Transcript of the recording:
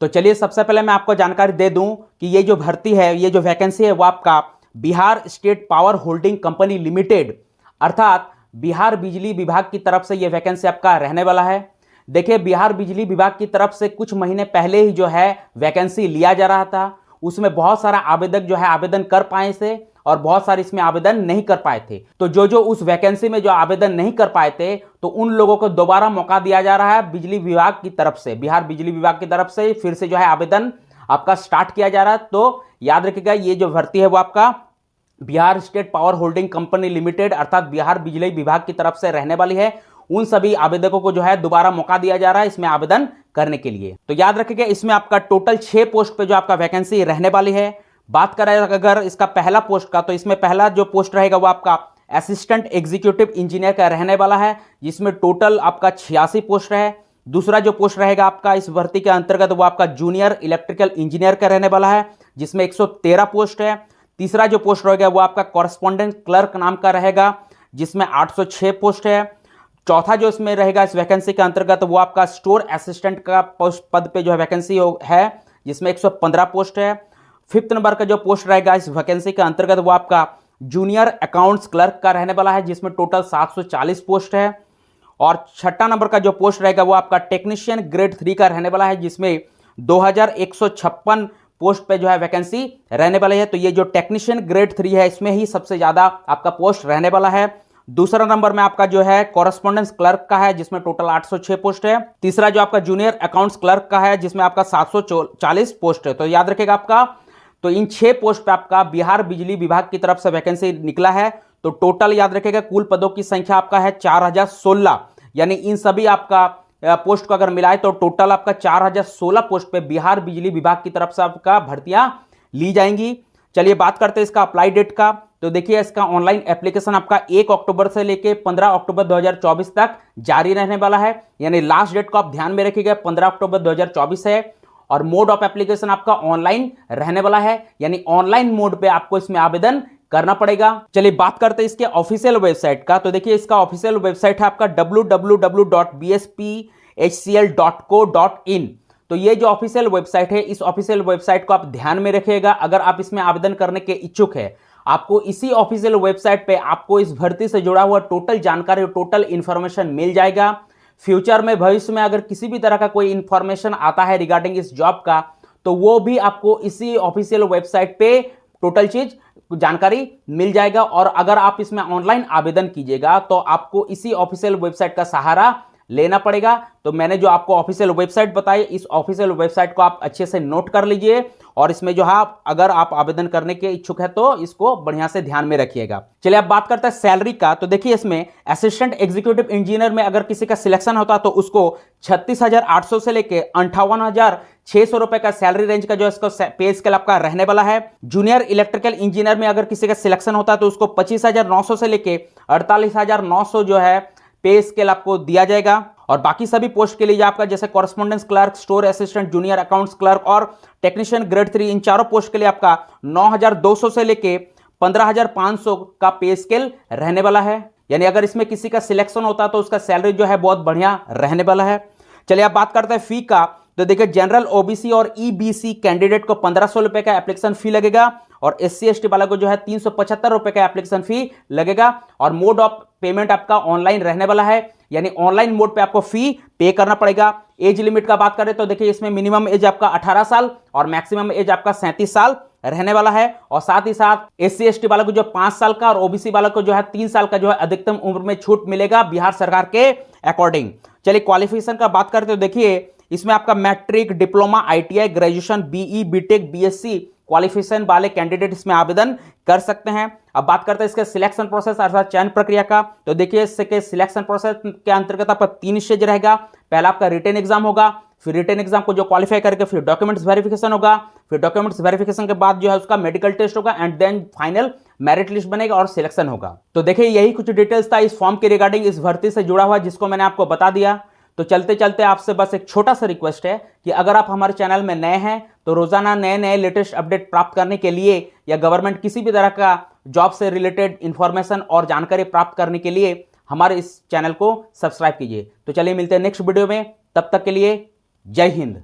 तो चलिए सबसे पहले मैं आपको जानकारी दे दूं कि ये जो भर्ती है, ये जो वैकेंसी है वो आपका Bihar state power holding company limited अर्थात बिहार बिजली विभाग की तरफ से ये वैकेंसी आपका रहने वाला है। देखिए, बिहार बिजली विभाग की तरफ से कुछ महीने पहले ही जो है वैकेंसी लिया जा रहा था। उसमें बहुत सारा आवेदक जो है आवेदन कर पाए थे और बहुत सारे इसमें आवेदन नहीं कर पाए थे। तो जो उस वैकेंसी में जो आवेदन नहीं कर पाए थे तो उन लोगों को दोबारा मौका दिया जा रहा है बिजली विभाग की तरफ से, बिहार बिजली विभाग की तरफ से फिर से जो है आवेदन आपका स्टार्ट किया जा रहा है। तो याद रखिएगा, ये जो भर्ती है वो आपका Bihar state power holding company limited अर्थात बिहार बिजली विभाग की तरफ से रहने वाली है। उन सभी आवेदकों को जो है दोबारा मौका दिया जा रहा है इसमें आवेदन करने के लिए। तो याद रखिएगा, इसमें आपका टोटल 6 पोस्ट पे जो आपका वैकेंसी रहने वाली है। बात करें अगर इसका पहला पोस्ट का, तो इसमें पहला जो पोस्ट रहेगा वो आपका असिस्टेंट एग्जीक्यूटिव इंजीनियर का रहने वाला है, जिसमें टोटल आपका 86 पोस्ट है। दूसरा जो पोस्ट रहेगा आपका इस भर्ती के अंतर्गत वो आपका जूनियर इलेक्ट्रिकल इंजीनियर का रहने वाला है, जिसमें 113 पोस्ट है। तीसरा जो पोस्ट रहेगा वो आपका कॉरेस्पॉन्डेंट क्लर्क नाम का रहेगा, जिसमें 806 पोस्ट है। चौथा जो इसमें रहेगा इस वैकेंसी के अंतर्गत वो आपका स्टोर असिस्टेंट का पद पे जो है वैकेंसी है, जिसमें 115 पोस्ट है। फिफ्थ नंबर का जो पोस्ट रहेगा इस वैकेंसी के अंतर्गत वो आपका जूनियर अकाउंट्स क्लर्क का रहने वाला है, जिसमें टोटल 740 पोस्ट है। और छठा नंबर का जो पोस्ट रहेगा वो आपका टेक्नीशियन ग्रेड 3 का रहने वाला है, जिसमें 2156 पोस्ट पे जो है वैकेंसी रहने वाली है। तो ये जो टेक्नीशियन ग्रेड 3 है इसमें ही सबसे ज्यादा आपका पोस्ट रहने वाला है। दूसरा नंबर में आपका जो है कॉरेस्पॉन्डेंस क्लर्क का है, जिसमें टोटल 806 पोस्ट है। तीसरा जो आपका जूनियर अकाउंट्स क्लर्क का है, जिसमें आपका 740 पोस्ट है। तो याद रखिएगा आपका, तो इन 6 पोस्ट पे आपका बिहार बिजली विभाग की तरफ से वैकेंसी निकला है। तो टोटल याद रखिएगा कुल पदों की संख्या आपका है 4016, यानी इन सभी आपका पोस्ट को अगर मिलाए तो टोटल आपका 4016 पोस्ट पे बिहार बिजली विभाग की तरफ से आपका भर्तियां ली जाएंगी। चलिए बात करते हैं इसका अप्लाई डेट का। तो देखिए, इसका ऑनलाइन एप्लीकेशन आपका 1 अक्टूबर से लेके 15 अक्टूबर 2024 तक जारी रहने वाला है, यानी लास्ट डेट को आप ध्यान में रखिएगा 15 अक्टूबर 2024 है। और मोड ऑफ एप्लीकेशन आपका ऑनलाइन रहने वाला है, यानी ऑनलाइन मोड पे आपको इसमें आवेदन करना पड़ेगा। चलिए बात करते हैं इसके ऑफिशियल वेबसाइट का। तो देखिए, इसका ऑफिशियल वेबसाइट है आपका www.bsphl.co.in। तो ये जो ऑफिशियल वेबसाइट है, इस ऑफिशियल वेबसाइट को आप ध्यान में रखिएगा। अगर आप इसमें आवेदन करने के इच्छुक है, आपको इसी ऑफिशियल वेबसाइट पे आपको इस भर्ती से जुड़ा हुआ टोटल जानकारी, टोटल इंफॉर्मेशन मिल जाएगा। फ्यूचर में, भविष्य में अगर किसी भी तरह का कोई इंफॉर्मेशन आता है रिगार्डिंग इस जॉब का, तो वो भी आपको इसी ऑफिशियल वेबसाइट पे टोटल चीज जानकारी मिल जाएगा। और अगर आप इसमें ऑनलाइन आवेदन कीजिएगा तो आपको इसी ऑफिशियल वेबसाइट का सहारा लेना पड़ेगा। तो मैंने जो आपको ऑफिशियल वेबसाइट बताई, इस ऑफिशियल वेबसाइट को आप अच्छे से नोट कर लीजिए और इसमें जो है अगर आप आवेदन करने के इच्छुक है तो इसको बढ़िया से ध्यान में रखिएगा। चलिए अब बात करते हैं सैलरी का। तो देखिए, इसमें असिस्टेंट एग्जीक्यूटिव इंजीनियर में अगर किसी का सिलेक्शन होता तो उसको 36,800 से लेके 58,600 रुपए का सैलरी रेंज का जो इसका पे स्केल आपका रहने वाला है। जूनियर इलेक्ट्रिकल इंजीनियर में अगर किसी का सिलेक्शन होता तो उसको 25,900 से लेके 48,900 जो है पे स्केल आपको दिया जाएगा। और बाकी सभी पोस्ट के लिए आपका जैसे correspondence clerk, store assistant, junior accounts clerk और टेक्नीशियन ग्रेड 3, इन चारों पोस्ट के लिए आपका 9,200 से लेके 15,500 का पे स्केल रहने वाला है। यानी अगर इसमें किसी का सिलेक्शन होता तो उसका सैलरी जो है बहुत बढ़िया रहने वाला है। चलिए अब बात करते हैं फी का। तो देखिए, जनरल, ओबीसी और ईबीसी कैंडिडेट को 1500 रुपए का एप्लीकेशन फी लगेगा और एससी एसटी वाला को जो है 375 रुपए का एप्लीकेशन फी लगेगा। और मोड ऑफ पेमेंट आपका ऑनलाइन रहने वाला है, यानी ऑनलाइन मोड पे आपको फी पे करना पड़ेगा। एज लिमिट का बात करें तो देखिए, इसमें मिनिमम एज आपका 18 साल और मैक्सिमम एज आपका 37 साल रहने वाला है। और साथ ही साथ एससी एसटी वाला को जो 5 साल का और ओबीसी वाला को जो है 3 साल का जो है अधिकतम उम्र में छूट मिलेगा बिहार सरकार के अकॉर्डिंग। चलिए क्वालिफिकेशन का बात करते हो, देखिए इसमें आपका matric, diploma, ITI, graduation, BE, BTech, BSc qualification वाले कैंडिडेट इसमें आवेदन कर सकते हैं। अब बात करते हैं इसके सिलेक्शन प्रोसेस अर्थात चयन प्रक्रिया का। तो देखिए, इसके सिलेक्शन प्रोसेस के अंतर्गत आपका 3 स्टेज रहेगा। पहला आपका रिटन एग्जाम होगा, फिर रिटन एग्जाम को जो क्वालिफाई करके फिर डॉक्यूमेंट्स वेरिफिकेशन होगा, फिर डॉक्यूमेंट्स वेरिफिकेशन के बाद जो है उसका मेडिकल टेस्ट होगा and then final merit list बनेगा और सिलेक्शन होगा। तो देखिए, यही कुछ डिटेल्स था इस फॉर्म के रिगार्डिंग, इस भर्ती से जुड़ा हुआ, जिसको मैंने आपको बता दिया। तो चलते चलते आपसे बस एक छोटा सा रिक्वेस्ट है कि अगर आप हमारे चैनल में नए हैं तो रोजाना नए नए लेटेस्ट अपडेट प्राप्त करने के लिए या गवर्नमेंट किसी भी तरह का जॉब से रिलेटेड इंफॉर्मेशन और जानकारी प्राप्त करने के लिए हमारे इस चैनल को सब्सक्राइब कीजिए। तो चलिए मिलते हैं नेक्स्ट वीडियो में, तब तक के लिए जय हिंद।